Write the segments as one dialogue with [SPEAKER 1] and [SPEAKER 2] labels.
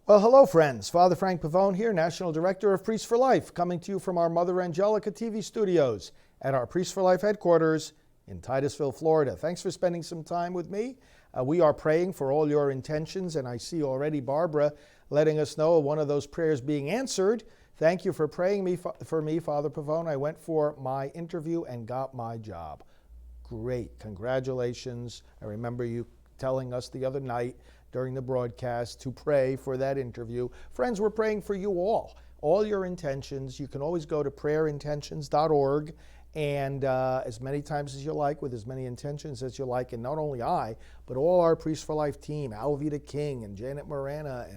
[SPEAKER 1] Well, hello, friends. Father Frank Pavone here, National Director of Priests for Life, coming to you from our Mother Angelica TV studios at our Priests for Life headquarters in Titusville, Florida. Thanks for spending some time with me. We are praying for all your intentions, and I see already Barbara letting us know of one of those prayers being answered. Thank you for praying for me, Father Pavone. I went for my interview and got my job. Great. Congratulations. I remember you telling us the other night during the broadcast to pray for that interview. Friends, we're praying for you all your intentions. You can always go to prayerintentions.org and as many times as you like, with as many intentions as you like. And not only I, but all our Priests for Life team, Alvita King and Janet Morana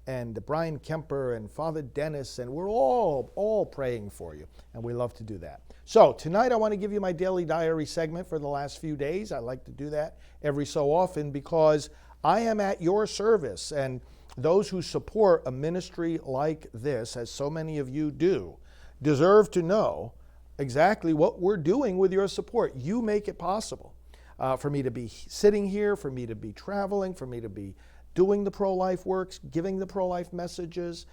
[SPEAKER 1] and Brian Kemper and Father Dennis, and we're all praying for you, and we love to do that. So tonight I want to give you my daily diary segment for the last few days. I like to do that every so often because I am at your service, and those who support a ministry like this, as so many of you do, deserve to know exactly what we're doing with your support. You make it possible for me to be sitting here, for me to be traveling, for me to be doing the pro-life works, giving the pro-life messages.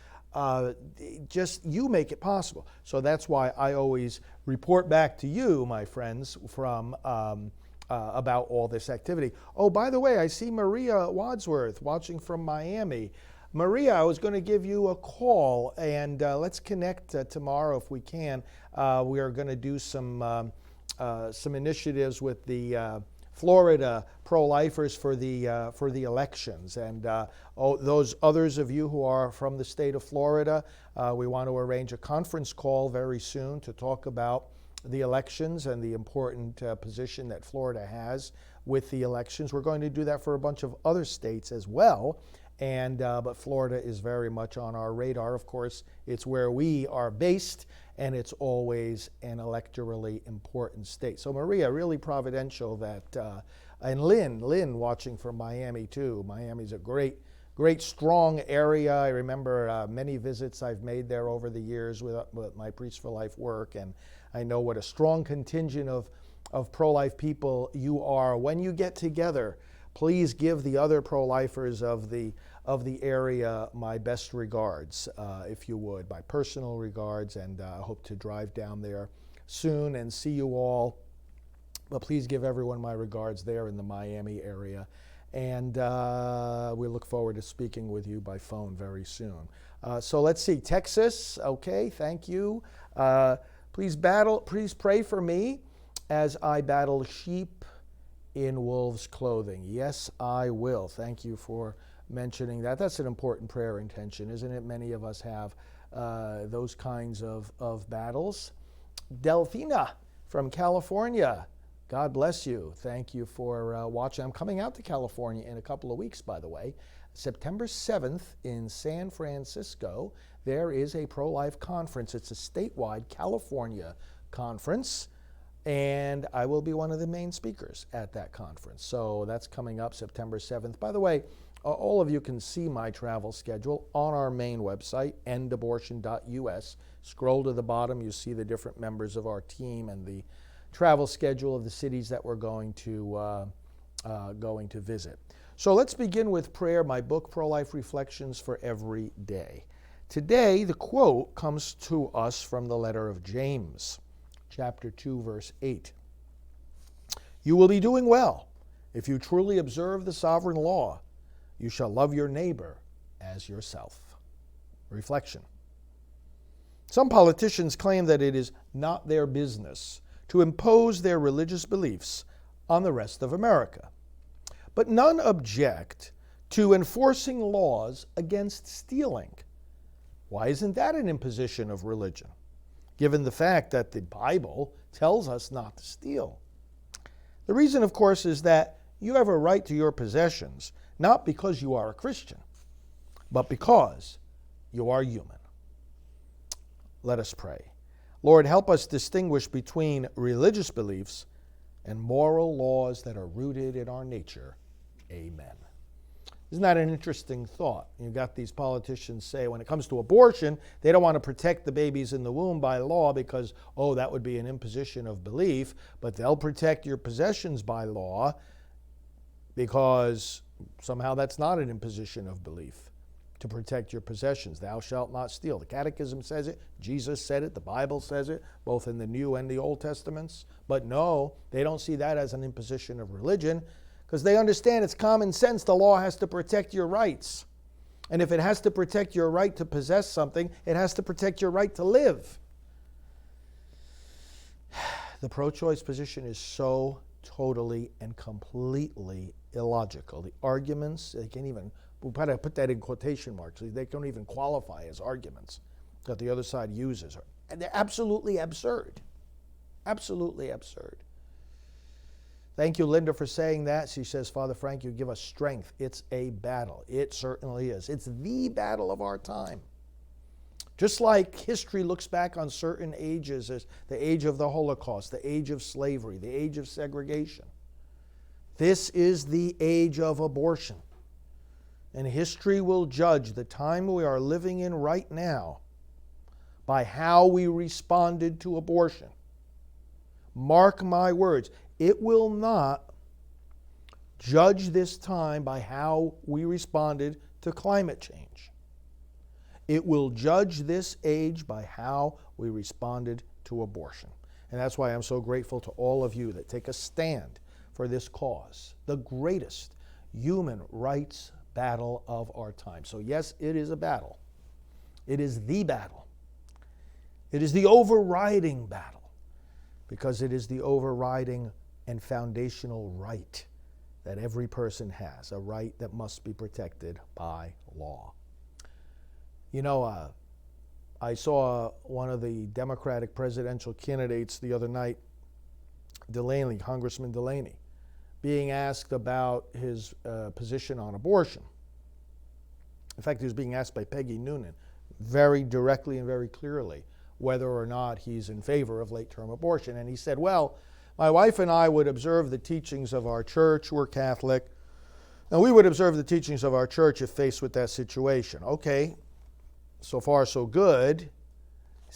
[SPEAKER 1] Just you make it possible. So that's why I always report back to you, my friends, from about all this activity. Oh, by the way, I see Maria Wadsworth watching from Miami. Maria, I was going to give you a call, and let's connect tomorrow if we can. We are going to do some initiatives with the Florida pro-lifers for the elections, and those others of you who are from the state of Florida, we want to arrange a conference call very soon to talk about the elections and the important position that Florida has with the elections. We're going to do that for a bunch of other states as well, and but Florida is very much on our radar. Of course, it's where we are based, and it's always an electorally important state. So Maria, really providential that, and Lynn watching from Miami too. Miami's a great, strong area. I remember many visits I've made there over the years with my Priests for Life work, and I know what a strong contingent of pro-life people you are. When you get together, please give the other pro-lifers of the area my best regards, if you would, my personal regards, and I hope to drive down there soon and see you all. But please give everyone my regards there in the Miami area. And we look forward to speaking with you by phone very soon. So let's see, Texas, okay, thank you. Please pray for me as I battle sheep in wolves' clothing. Yes, I will. Thank you for mentioning that. That's an important prayer intention, isn't it? Many of us have those kinds of battles. Delphina from California, God bless you. Thank you for watching. I'm coming out to California in a couple of weeks, by the way. September 7th in San Francisco, there is a pro-life conference. It's a statewide California conference, and I will be one of the main speakers at that conference. So that's coming up September 7th. By the way, all of you can see my travel schedule on our main website, endabortion.us. Scroll to the bottom, you see the different members of our team and the travel schedule of the cities that we're going to visit. So let's begin with prayer, my book, Pro-Life Reflections for Every Day. Today, the quote comes to us from the letter of James, chapter 2, verse 8. You will be doing well if you truly observe the sovereign law. You shall love your neighbor as yourself. Reflection. Some politicians claim that it is not their business to impose their religious beliefs on the rest of America. But none object to enforcing laws against stealing. Why isn't that an imposition of religion, given the fact that the Bible tells us not to steal? The reason, of course, is that you have a right to your possessions, not because you are a Christian, but because you are human. Let us pray. Lord, help us distinguish between religious beliefs and moral laws that are rooted in our nature. Amen. Isn't that an interesting thought? You've got these politicians say when it comes to abortion, they don't want to protect the babies in the womb by law because, that would be an imposition of belief, but they'll protect your possessions by law because somehow that's not an imposition of belief. to protect your possessions. Thou shalt not steal. The Catechism says it. Jesus said it. The Bible says it, both in the New and the Old Testaments. But no, they don't see that as an imposition of religion because they understand it's common sense. The law has to protect your rights. And if it has to protect your right to possess something, it has to protect your right to live. The pro-choice position is so totally and completely illogical. The arguments, they can't even, we gotta put that in quotation marks, they don't even qualify as arguments that the other side uses. And they're absolutely absurd. Absolutely absurd. Thank you, Linda, for saying that. She says, Father Frank, you give us strength. It's a battle. It certainly is. It's the battle of our time. Just like history looks back on certain ages as the age of the Holocaust, the age of slavery, the age of segregation. This is the age of abortion. And history will judge the time we are living in right now by how we responded to abortion. Mark my words, it will not judge this time by how we responded to climate change. It will judge this age by how we responded to abortion. And that's why I'm so grateful to all of you that take a stand for this cause, the greatest human rights battle of our time. So yes, it is a battle. It is the battle. It is the overriding battle because it is the overriding and foundational right that every person has, a right that must be protected by law. You know, I saw one of the Democratic presidential candidates the other night, Delaney, Congressman Delaney, being asked about his position on abortion. In fact, he was being asked by Peggy Noonan very directly and very clearly whether or not he's in favor of late-term abortion. And he said, well, my wife and I would observe the teachings of our church. We're Catholic. And we would observe the teachings of our church if faced with that situation. Okay. So far, so good.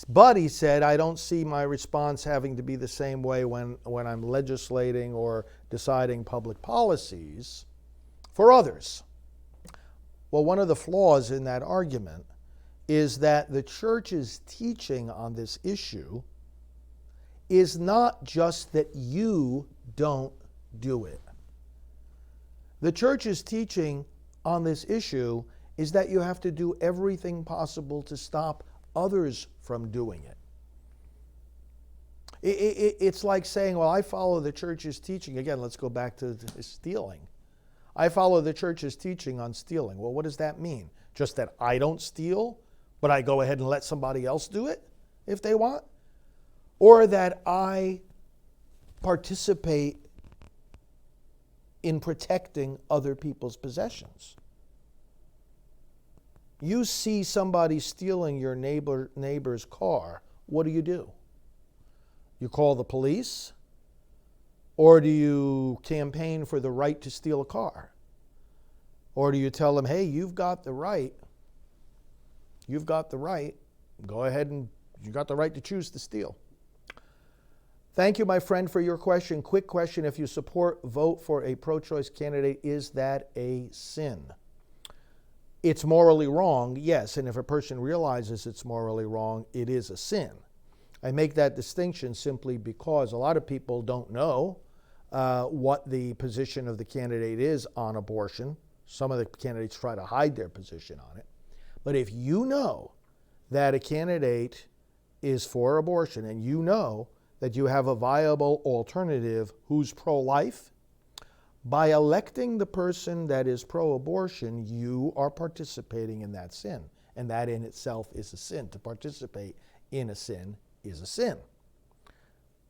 [SPEAKER 1] But he said, I don't see my response having to be the same way when I'm legislating or deciding public policies for others. Well, one of the flaws in that argument is that the church's teaching on this issue is not just that you don't do it. The church's teaching on this issue is that you have to do everything possible to stop others from doing it. It's like saying, well, I follow the church's teaching. Again, let's go back to stealing. I follow the church's teaching on stealing. Well, what does that mean? Just that I don't steal, but I go ahead and let somebody else do it if they want? Or that I participate in protecting other people's possessions? You see somebody stealing your neighbor's car, what do? You call the police? Or do you campaign for the right to steal a car? Or do you tell them, hey, you've got the right. You've got the right. Go ahead and you got the right to choose to steal. Thank you, my friend, for your question. Quick question. If you vote for a pro-choice candidate, is that a sin? It's morally wrong, yes, and if a person realizes it's morally wrong, it is a sin. I make that distinction simply because a lot of people don't know what the position of the candidate is on abortion. Some of the candidates try to hide their position on it. But if you know that a candidate is for abortion and you know that you have a viable alternative who's pro-life, by electing the person that is pro-abortion, you are participating in that sin. And that in itself is a sin. To participate in a sin is a sin.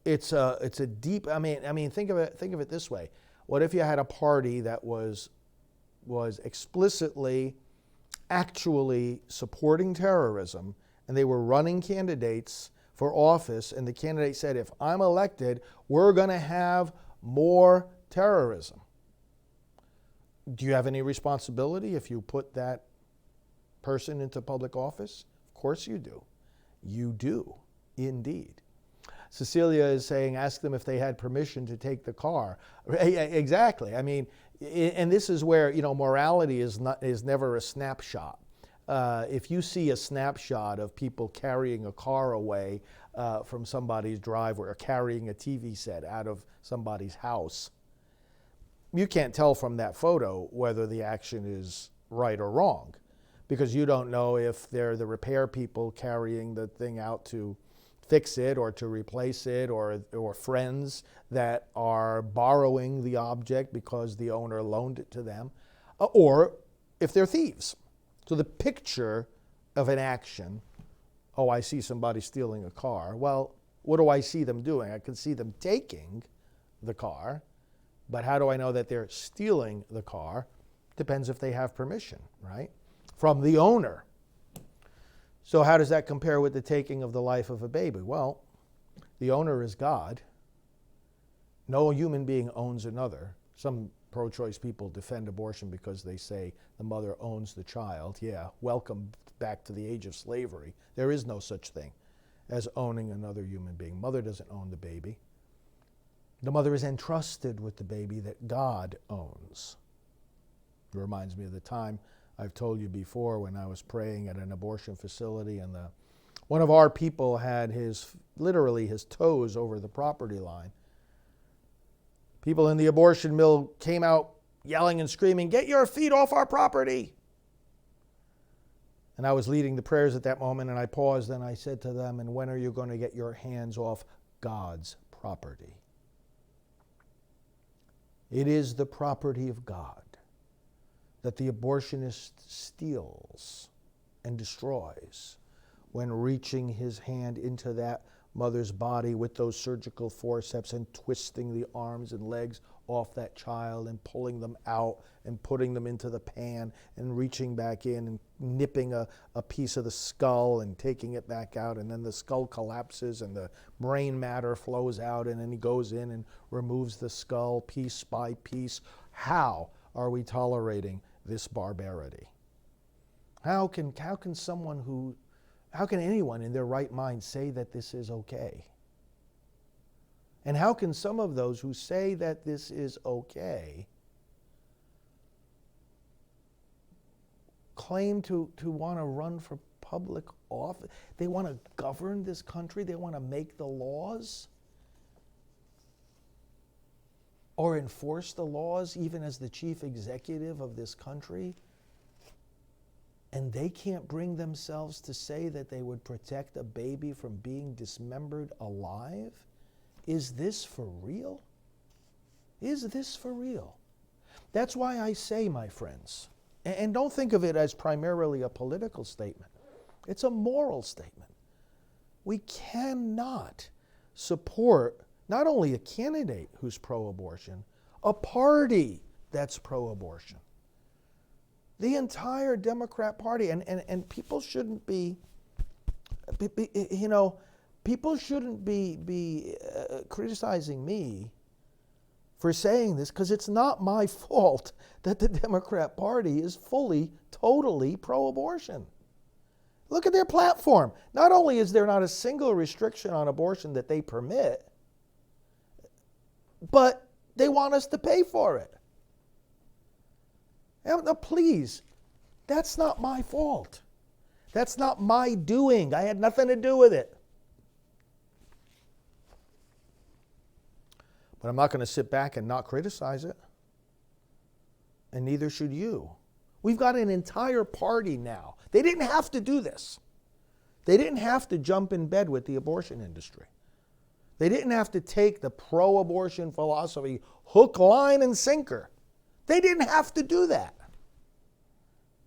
[SPEAKER 1] It's a deep, I mean, think of it this way. What if you had a party that was explicitly, actually supporting terrorism, and they were running candidates for office, and the candidate said, if I'm elected, we're going to have more terrorism. Do you have any responsibility if you put that person into public office? Of course you do. You do, indeed. Cecilia is saying, ask them if they had permission to take the car. Exactly. I mean, and this is where, morality is never a snapshot. if you see a snapshot of people carrying a car away from somebody's driveway or carrying a TV set out of somebody's house, you can't tell from that photo whether the action is right or wrong, because you don't know if they're the repair people carrying the thing out to fix it or to replace it, or friends that are borrowing the object because the owner loaned it to them, or if they're thieves. So the picture of an action, oh, I see somebody stealing a car. Well, what do I see them doing? I can see them taking the car, but how do I know that they're stealing the car? Depends if they have permission, right? From the owner. So how does that compare with the taking of the life of a baby? Well, the owner is God. No human being owns another. Some pro-choice people defend abortion because they say the mother owns the child. Yeah, welcome back to the age of slavery. There is no such thing as owning another human being. Mother doesn't own the baby. The mother is entrusted with the baby that God owns. It reminds me of the time I've told you before when I was praying at an abortion facility, and one of our people had literally his toes over the property line. People in the abortion mill came out yelling and screaming, "Get your feet off our property!" And I was leading the prayers at that moment, and I paused and I said to them, "And when are you going to get your hands off God's property?" It is the property of God that the abortionist steals and destroys when reaching his hand into that mother's body with those surgical forceps and twisting the arms and legs off that child and pulling them out and putting them into the pan and reaching back in and nipping a piece of the skull and taking it back out, and then the skull collapses and the brain matter flows out, and then he goes in and removes the skull piece by piece. How are we tolerating this barbarity? How can anyone in their right mind say that this is okay? And how can some of those who say that this is okay claim to want to run for public office? They want to govern this country. They want to make the laws or enforce the laws, even as the chief executive of this country. And they can't bring themselves to say that they would protect a baby from being dismembered alive? Is this for real? Is this for real? That's why I say, my friends, and don't think of it as primarily a political statement. It's a moral statement. We cannot support not only a candidate who's pro-abortion, a party that's pro-abortion. The entire Democrat Party, and people shouldn't be criticizing me for saying this, because it's not my fault that the Democrat Party is fully, totally pro-abortion. Look at their platform. Not only is there not a single restriction on abortion that they permit, but they want us to pay for it. Now, please, that's not my fault. That's not my doing. I had nothing to do with it. But I'm not going to sit back and not criticize it. And neither should you. We've got an entire party now. They didn't have to do this. They didn't have to jump in bed with the abortion industry. They didn't have to take the pro-abortion philosophy hook, line, and sinker. They didn't have to do that.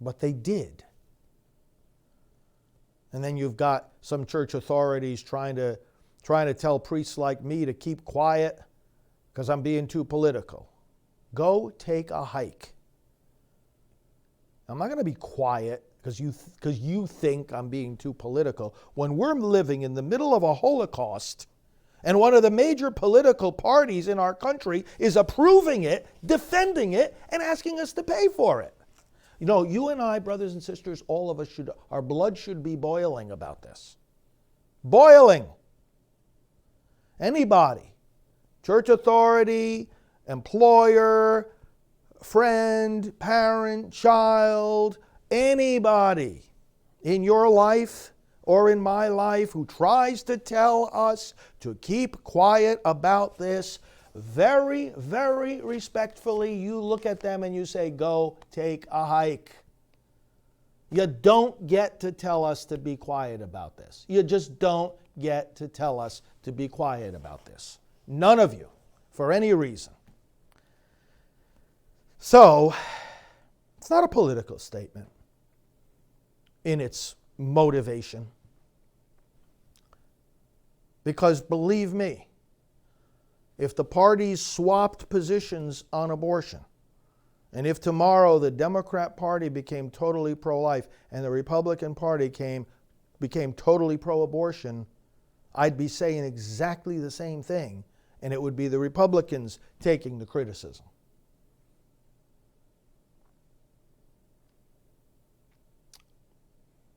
[SPEAKER 1] But they did. And then you've got some church authorities trying to tell priests like me to keep quiet because I'm being too political. Go take a hike. I'm not going to be quiet because you think I'm being too political when we're living in the middle of a Holocaust and one of the major political parties in our country is approving it, defending it, and asking us to pay for it. You know, you and I, brothers and sisters, all of us our blood should be boiling about this. Boiling. Anybody, church authority, employer, friend, parent, child, anybody in your life or in my life who tries to tell us to keep quiet about this, very, very respectfully, you look at them and you say, go take a hike. You don't get to tell us to be quiet about this. You just don't get to tell us to be quiet about this. None of you, for any reason. So, it's not a political statement in its motivation. Because believe me, if the parties swapped positions on abortion, and if tomorrow the Democrat Party became totally pro-life and the Republican Party became totally pro-abortion, I'd be saying exactly the same thing, and it would be the Republicans taking the criticism.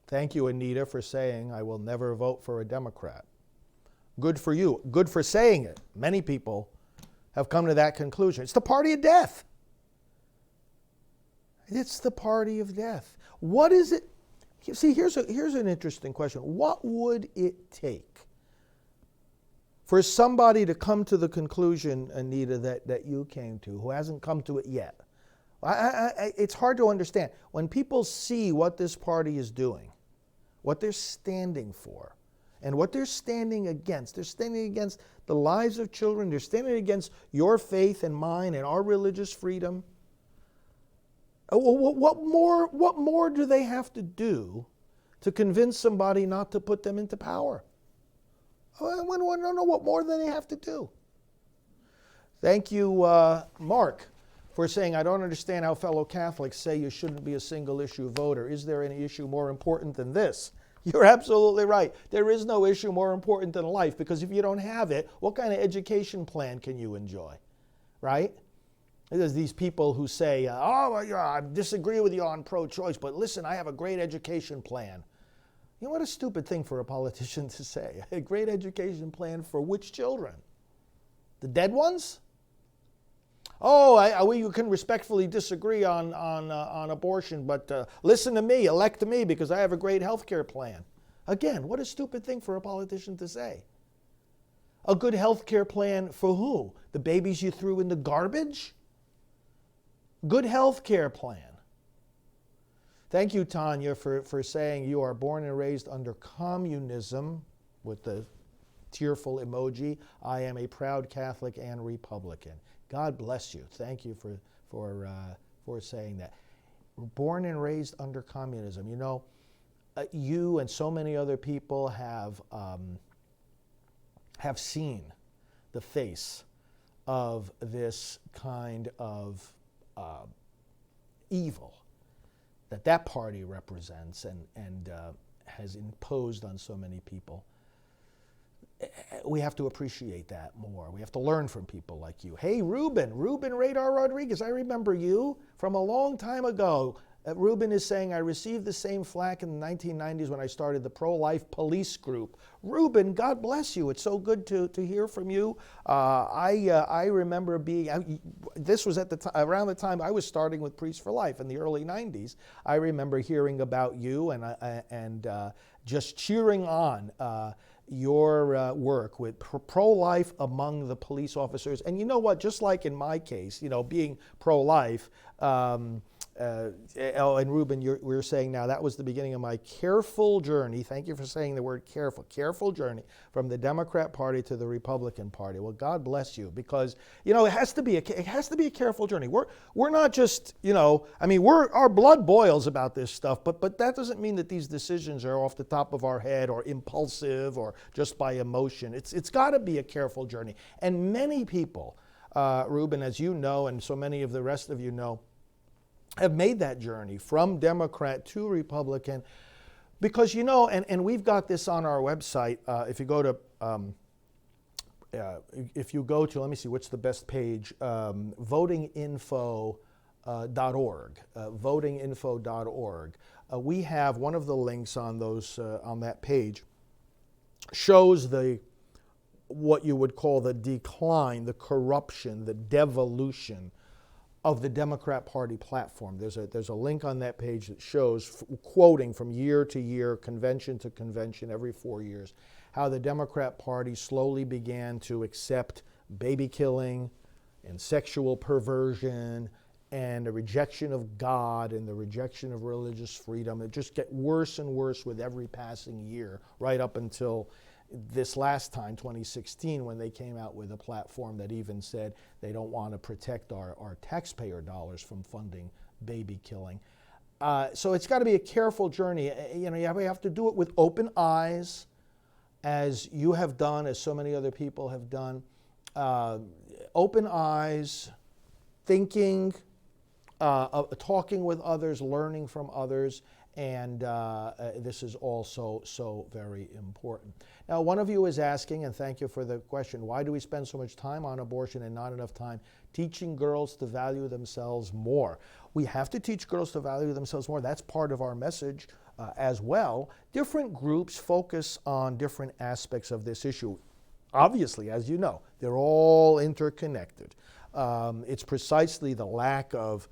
[SPEAKER 1] Thank you, Anita, for saying I will never vote for a Democrat. Good for you. Good for saying it. Many people have come to that conclusion. It's the party of death. It's the party of death. What is it? See, here's an interesting question. What would it take for somebody to come to the conclusion, Anita, that you came to, who hasn't come to it yet? It's hard to understand. When people see what this party is doing, what they're standing for, and what they're standing against the lives of children, they're standing against your faith and mine and our religious freedom. What more do they have to do to convince somebody not to put them into power? I don't know what more do they have to do. Thank you, Mark, for saying, I don't understand how fellow Catholics say you shouldn't be a single issue voter. Is there any issue more important than this? You're absolutely right. There is no issue more important than life, because if you don't have it, what kind of education plan can you enjoy, right? There's these people who say, I disagree with you on pro-choice, but listen, I have a great education plan. You know what a stupid thing for a politician to say. A great education plan for which children? The dead ones? We can respectfully disagree on abortion, but listen to me, elect me, because I have a great health care plan. Again, what a stupid thing for a politician to say. A good health care plan for who? The babies you threw in the garbage? Good health care plan. Thank you, Tanya, for saying you are born and raised under communism, with the tearful emoji. I am a proud Catholic and Republican. God bless you. Thank you for saying that. Born and raised under communism. You know, you and so many other people have seen the face of this kind of evil that party represents and has imposed on so many people. We have to appreciate that more. We have to learn from people like you. Hey, Ruben Radar Rodriguez, I remember you from a long time ago. Ruben is saying, I received the same flack in the 1990s when I started the pro-life police group. Ruben, God bless you. It's so good to hear from you. I remember this was around the time I was starting with Priests for Life in the early 90s. I remember hearing about you and just cheering on your work with pro-life among the police officers. And you know what, just like in my case, being pro-life, and Ruben, we're saying now that was the beginning of my careful journey. Thank you for saying the word careful journey from the Democrat Party to the Republican Party. Well, God bless you, because it has to be a careful journey. We're not just our blood boils about this stuff, but that doesn't mean that these decisions are off the top of our head or impulsive or just by emotion. It's got to be a careful journey, and many people, Ruben, as you know, and so many of the rest of you know, have made that journey from Democrat to Republican, because and we've got this on our website. If you go to, let me see, what's the best page? Votinginfo.org. Votinginfo.org. We have one of the links on on that page shows what you would call the decline, the corruption, the devolution of the Democrat Party platform. There's a link on that page that shows, quoting from year to year, convention to convention, every 4 years, how the Democrat Party slowly began to accept baby killing and sexual perversion and a rejection of God and the rejection of religious freedom. It just get worse and worse with every passing year, right up until this last time, 2016, when they came out with a platform that even said they don't want to protect our taxpayer dollars from funding baby killing. So it's got to be a careful journey. You have to do it with open eyes, as you have done, as so many other people have done. Open eyes, thinking, talking with others, learning from others, and this is also so very important. Now, one of you is asking, and thank you for the question, why do we spend so much time on abortion and not enough time teaching girls to value themselves more? We have to teach girls to value themselves more. That's part of our message as well. Different groups focus on different aspects of this issue. Obviously, as you know, they're all interconnected. It's precisely the lack of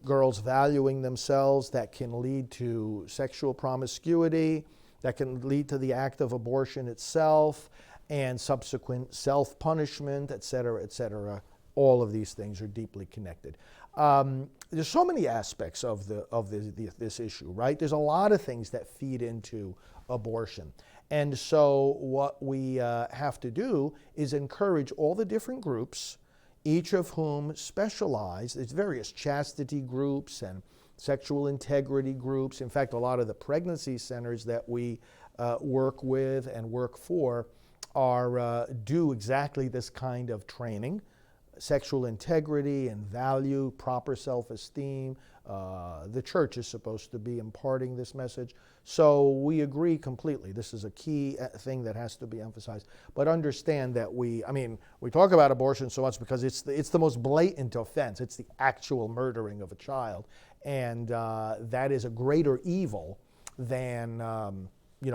[SPEAKER 1] girls valuing themselves that can lead to sexual promiscuity, that can lead to the act of abortion itself, and subsequent self-punishment, et cetera, et cetera. All of these things are deeply connected. There's so many aspects of this issue, right? There's a lot of things that feed into abortion. And so what we have to do is encourage all the different groups, each of whom specialize. There's various chastity groups and sexual integrity groups. In fact, a lot of the pregnancy centers that we work with and work for do exactly this kind of training: sexual integrity and value, proper self-esteem. The church is supposed to be imparting this message. So we agree completely. This is a key thing that has to be emphasized. But understand that we talk about abortion so much because it's the most blatant offense. It's the actual murdering of a child. And that is a greater evil than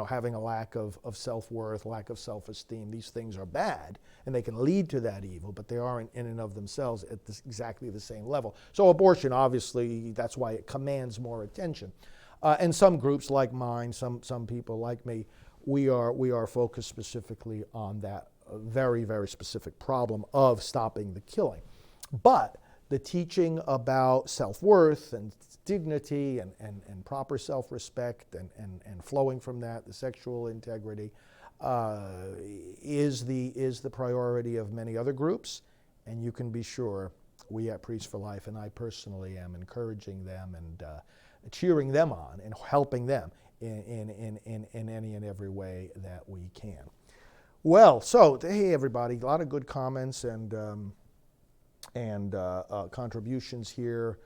[SPEAKER 1] having a lack of self-worth, lack of self-esteem. These things are bad, and they can lead to that evil, but they aren't in and of themselves at exactly the same level. So abortion, obviously, that's why it commands more attention. And some groups like mine, some people like me, we are focused specifically on that very, very specific problem of stopping the killing. But the teaching about self-worth and dignity and proper self-respect and flowing from that, the sexual integrity, is the priority of many other groups. And you can be sure we at Priests for Life, and I personally am encouraging them and cheering them on and helping them in any and every way that we can. Well, so hey everybody, a lot of good comments and contributions here.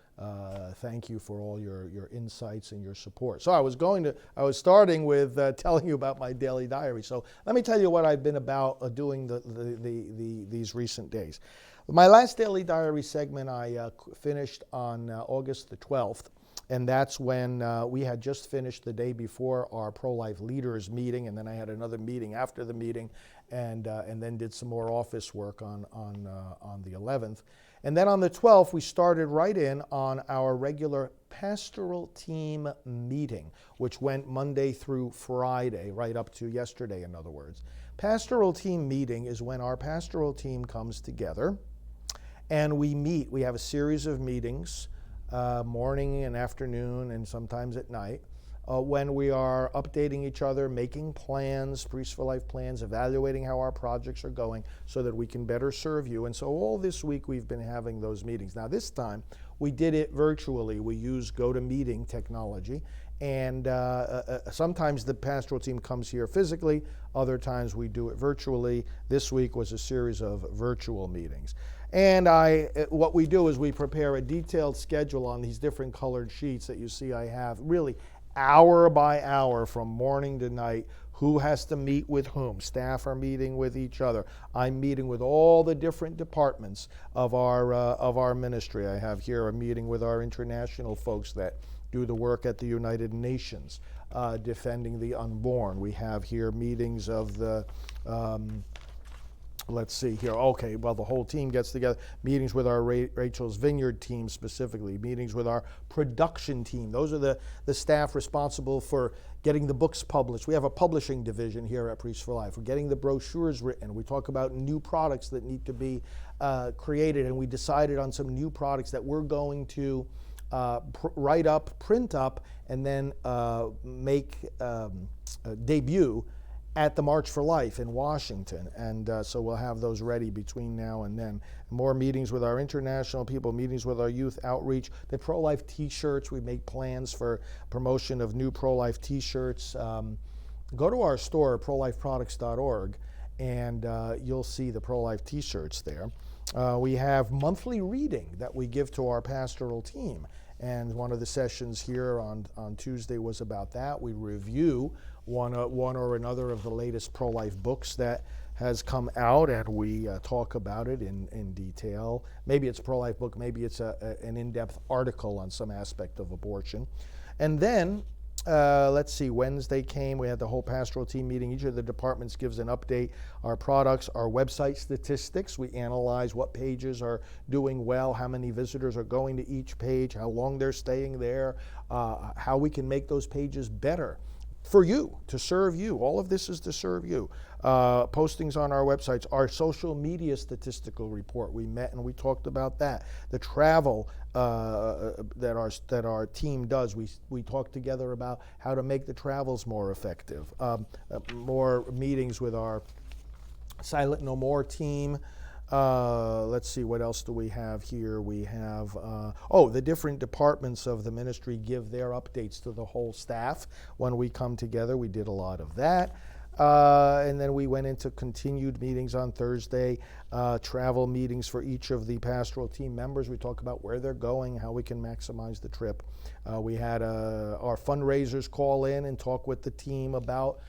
[SPEAKER 1] Thank you for all your insights and your support. So I was starting with telling you about my daily diary. So let me tell you what I've been about doing these recent days. My last daily diary segment I finished on August the 12th. And that's when we had just finished the day before our pro-life leaders meeting, and then I had another meeting after the meeting, and then did some more office work on the 11th. And then on the 12th, we started right in on our regular pastoral team meeting, which went Monday through Friday, right up to yesterday, in other words. Pastoral team meeting is when our pastoral team comes together, and we meet. We have a series of meetings, morning and afternoon and sometimes at night, when we are updating each other, making plans, Priests for Life plans, evaluating how our projects are going so that we can better serve you. And so all this week we've been having those meetings. Now this time we did it virtually. We used GoToMeeting technology, and sometimes the pastoral team comes here physically, other times we do it virtually. This week was a series of virtual meetings. And what we do is we prepare a detailed schedule on these different colored sheets that you see I have, really hour by hour from morning to night, who has to meet with whom. Staff are meeting with each other. I'm meeting with all the different departments of our ministry. I have here a meeting with our international folks that do the work at the United Nations, defending the unborn. We have here meetings of the let's see here. Okay, well, the whole team gets together. Meetings with our Rachel's Vineyard team specifically. Meetings with our production team. Those are the staff responsible for getting the books published. We have a publishing division here at Priests for Life. We're getting the brochures written. We talk about new products that need to be created, and we decided on some new products that we're going to write up, print up, and then make debut at the March for Life in Washington. And so we'll have those ready between now and then. More meetings with our international people, meetings with our youth outreach. The pro-life t-shirts, we make plans for promotion of new pro-life t-shirts. Go to our store, prolifeproducts.org, and you'll see the pro-life t-shirts there. We have monthly reading that we give to our pastoral team. And one of the sessions here on Tuesday was about that. We review one or another of the latest pro-life books that has come out, and we talk about it in detail. Maybe it's a pro-life book, maybe it's an in-depth article on some aspect of abortion. And then, let's see, Wednesday came, we had the whole pastoral team meeting. Each of the departments gives an update. Our products, our website statistics, we analyze what pages are doing well, how many visitors are going to each page, how long they're staying there, how we can make those pages better for you, to serve you. All of this is to serve you. Postings on our websites, our social media statistical report. We met and we talked about that. The travel that our team does. We talk together about how to make the travels more effective. More meetings with our Silent No More team. Let's see, what else do we have here? We have, the different departments of the ministry give their updates to the whole staff when we come together. We did a lot of that. And then we went into continued meetings on Thursday, travel meetings for each of the pastoral team members. We talk about where they're going, how we can maximize the trip. We had our fundraisers call in and talk with the team about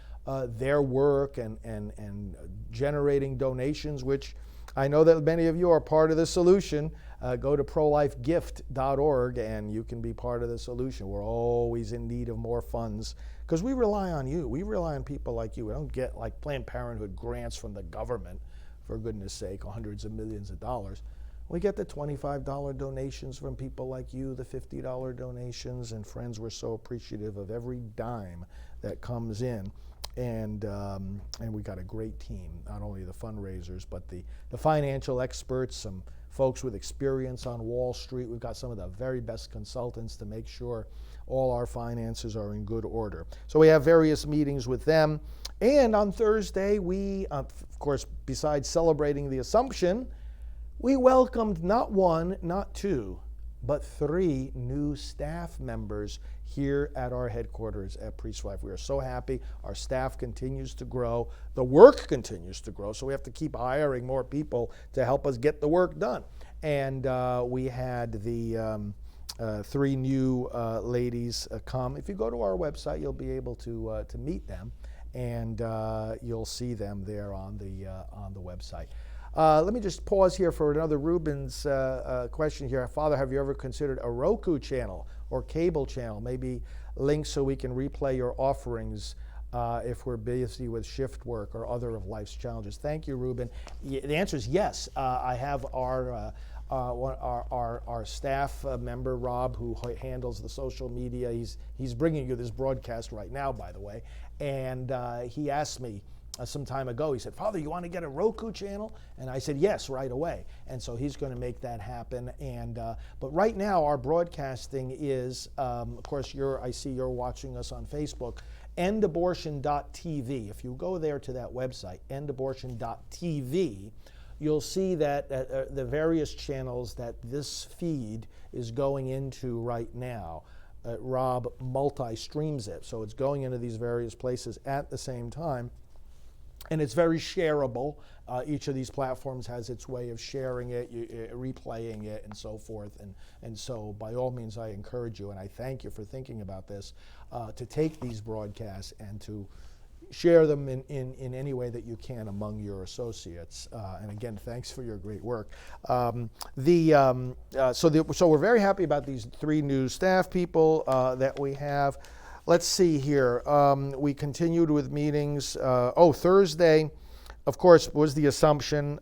[SPEAKER 1] their work and generating donations, which I know that many of you are part of the solution. Go to prolifegift.org and you can be part of the solution. We're always in need of more funds because we rely on you. We rely on people like you. We don't get like Planned Parenthood grants from the government, for goodness sake, hundreds of millions of dollars. We get the $25 donations from people like you, the $50 donations, and friends, we're so appreciative of every dime that comes in. And we got a great team, not only the fundraisers, but the financial experts, some folks with experience on Wall Street. We've got some of the very best consultants to make sure all our finances are in good order. So we have various meetings with them. And on Thursday, we, of course, besides celebrating the Assumption, we welcomed not one, not two, but 3 new staff members here at our headquarters at Priests for Life. We are so happy. Our staff continues to grow. The work continues to grow, so we have to keep hiring more people to help us get the work done. And we had the 3 new ladies come. If you go to our website, you'll be able to meet them, and you'll see them there on the website. Let me just pause here for another Ruben's question here. Father, have you ever considered a Roku channel or cable channel? Maybe links so we can replay your offerings if we're busy with shift work or other of life's challenges. Thank you, Ruben. The answer is yes. I have our staff member, Rob, who handles the social media. He's bringing you this broadcast right now, by the way. And he asked me some time ago, he said, Father, you want to get a Roku channel? And I said, yes, right away. And so he's going to make that happen. And but right now, our broadcasting is, of course, I see you're watching us on Facebook, endabortion.tv. If you go there to that website, endabortion.tv, you'll see that the various channels that this feed is going into right now. Rob multi-streams it, so it's going into these various places at the same time. And it's very shareable. Each of these platforms has its way of sharing it, replaying it, and so forth. And so by all means, I encourage you, and I thank you for thinking about this, to take these broadcasts and to share them in any way that you can among your associates. And again, thanks for your great work. So we're very happy about these 3 new staff people that we have. Let's see here. We continued with meetings. Thursday, of course, was the Assumption.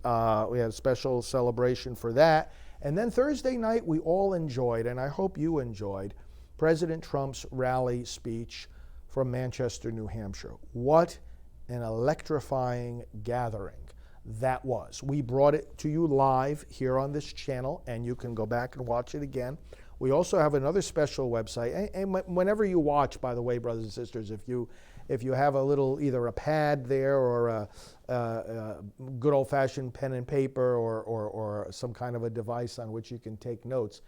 [SPEAKER 1] We had a special celebration for that. And then Thursday night, we all enjoyed, and I hope you enjoyed, President Trump's rally speech from Manchester, New Hampshire. What an electrifying gathering that was. We brought it to you live here on this channel, and you can go back and watch it again. We also have another special website. And whenever you watch, by the way, brothers and sisters, if you have a little, either a pad there or a good old-fashioned pen and paper or some kind of a device on which you can take notes,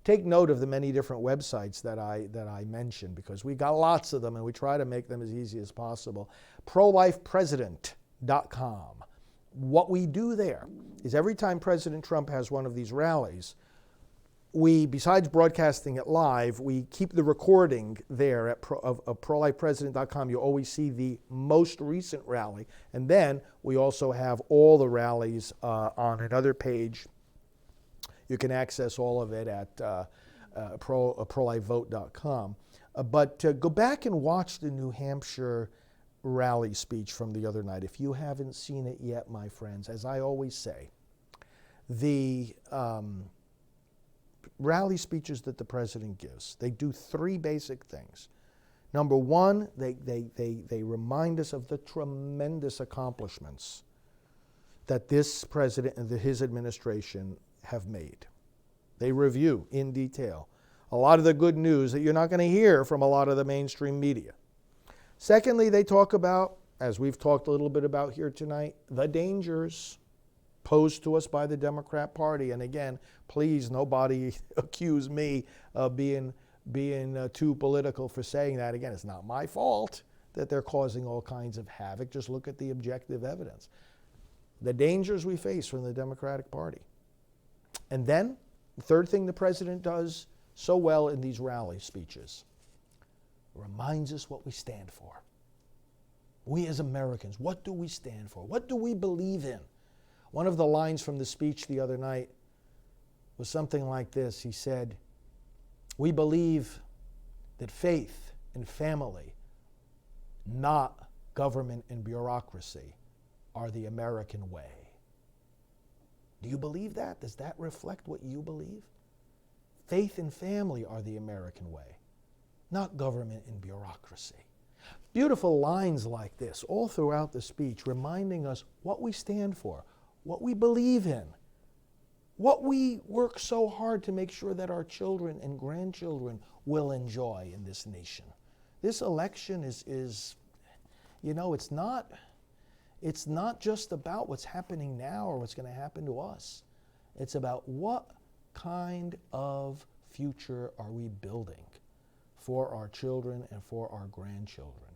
[SPEAKER 1] take note of the many different websites that I mentioned, because we got lots of them and we try to make them as easy as possible. ProLifePresident.com. What we do there is every time President Trump has one of these rallies, we, besides broadcasting it live, we keep the recording there of ProLifePresident.com. You always see the most recent rally. And then we also have all the rallies on another page. You can access all of it at ProLifeVote.com. But go back and watch the New Hampshire rally speech from the other night. If you haven't seen it yet, my friends, as I always say, the rally speeches that the president gives, they do three basic things. Number one, they remind us of the tremendous accomplishments that this president and his administration have made. They review in detail a lot of the good news that you're not going to hear from a lot of the mainstream media. Secondly, they talk about, as we've talked a little bit about here tonight, the dangers posed to us by the Democrat Party. And again, please, nobody accuse me of being too political for saying that. Again, it's not my fault that they're causing all kinds of havoc. Just look at the objective evidence. The dangers we face from the Democratic Party. And then, the third thing the president does so well in these rally speeches, reminds us what we stand for. We as Americans, what do we stand for? What do we believe in? One of the lines from the speech the other night was something like this. He said, "We believe that faith and family, not government and bureaucracy, are the American way." Do you believe that? Does that reflect what you believe? Faith and family are the American way, not government and bureaucracy. Beautiful lines like this all throughout the speech, reminding us what we stand for, what we believe in, what we work so hard to make sure that our children and grandchildren will enjoy in this nation. This election is you know, it's not just about what's happening now or what's going to happen to us. It's about what kind of future are we building for our children and for our grandchildren.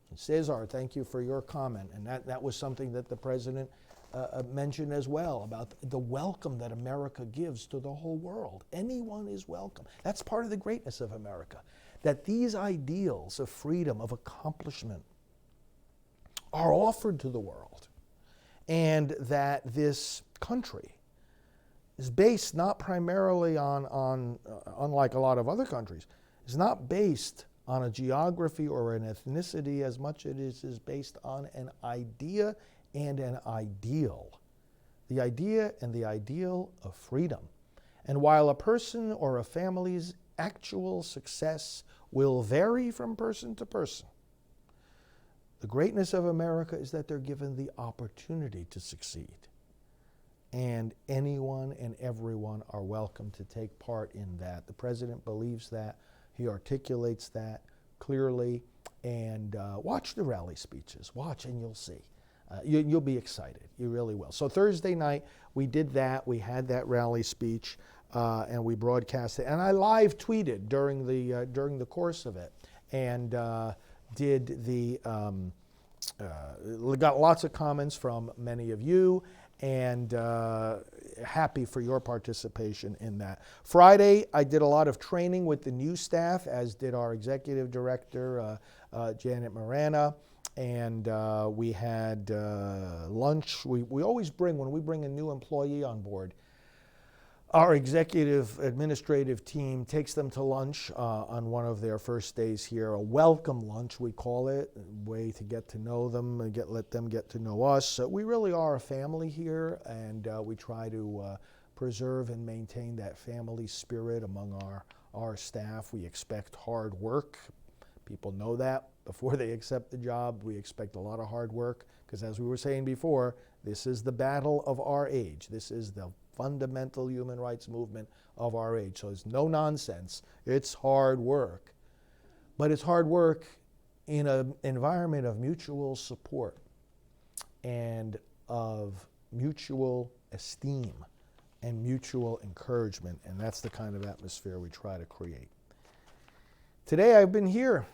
[SPEAKER 1] And Cesar, thank you for your comment. And that was something that the president mentioned as well, about the welcome that America gives to the whole world. Anyone is welcome. That's part of the greatness of America, that these ideals of freedom, of accomplishment, are offered to the world, and that this country is based not primarily on unlike a lot of other countries, is not based on a geography or an ethnicity as much as it is based on an idea and an ideal. The idea and the ideal of freedom. And while a person or a family's actual success will vary from person to person, the greatness of America is that they're given the opportunity to succeed. And anyone and everyone are welcome to take part in that. The president believes that. He articulates that clearly. And watch the rally speeches. Watch and you'll see. You'll be excited. You really will. So Thursday night, we did that. We had that rally speech, and we broadcast it. And I live tweeted during the course of it. And got lots of comments from many of you, and happy for your participation in that. Friday, I did a lot of training with the new staff, as did our executive director, Janet Marana, and we had lunch. We always bring, when we bring a new employee on board, Our executive administrative team takes them to lunch on one of their first days here, a welcome lunch, we call it, a way to get to know them and let them get to know us. So we really are a family here, and we try to preserve and maintain that family spirit among our staff. We expect hard work. People know that before they accept the job. We expect a lot of hard work because, as we were saying before, this is the battle of our age. This is the fundamental human rights movement of our age. So it's no nonsense. It's hard work. But it's hard work in an environment of mutual support and of mutual esteem and mutual encouragement. And that's the kind of atmosphere we try to create. Today I've been here.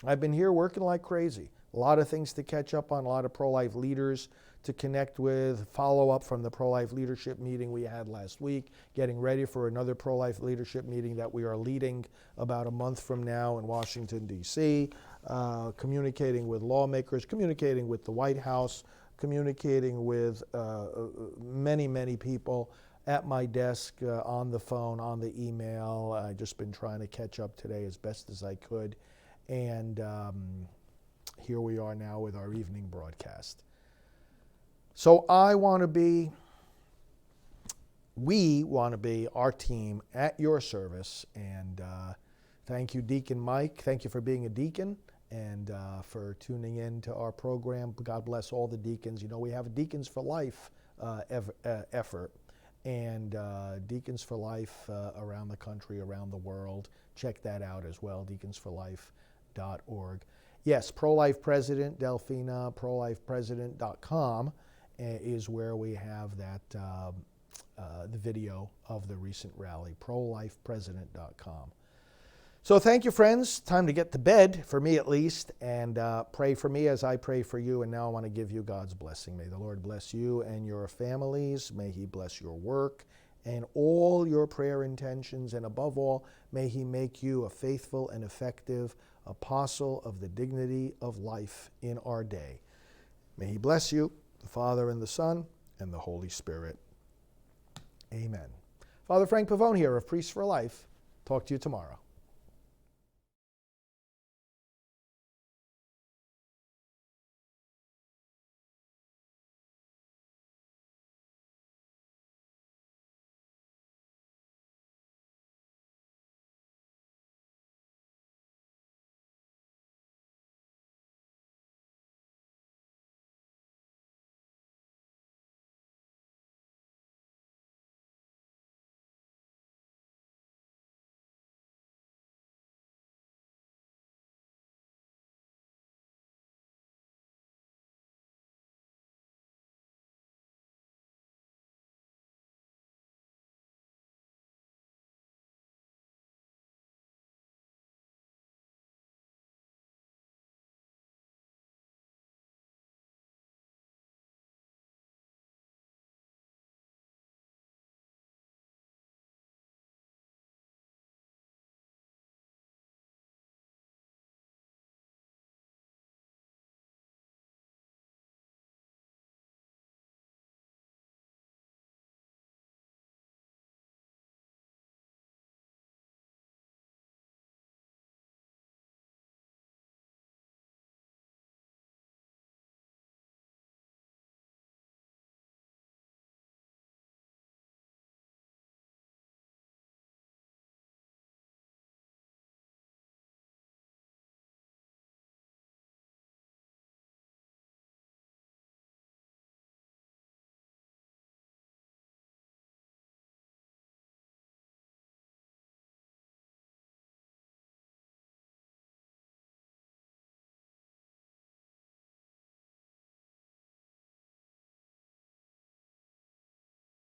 [SPEAKER 1] I've been here working like crazy. A lot of things to catch up on, a lot of pro-life leaders to connect with, follow up from the pro-life leadership meeting we had last week, getting ready for another pro-life leadership meeting that we are leading about a month from now in Washington, D.C., communicating with lawmakers, communicating with the White House, communicating with many, many people at my desk, on the phone, on the email. I've just been trying to catch up today as best as I could. And here we are now with our evening broadcast. So we want to be our team at your service. And thank you, Deacon Mike. Thank you for being a deacon and for tuning in to our program. God bless all the deacons. You know, we have a Deacons for Life effort. And Deacons for Life around the country, around the world. Check that out as well, deaconsforlife.org. Yes, Pro-Life President, Delphina, prolifepresident.com is where we have that, the video of the recent rally, prolifepresident.com. So thank you, friends. Time to get to bed, for me at least, and pray for me as I pray for you. And now I want to give you God's blessing. May the Lord bless you and your families. May He bless your work and all your prayer intentions. And above all, may He make you a faithful and effective apostle of the dignity of life in our day. May He bless you, the Father and the Son and the Holy Spirit. Amen. Father Frank Pavone here of Priests for Life. Talk to you tomorrow.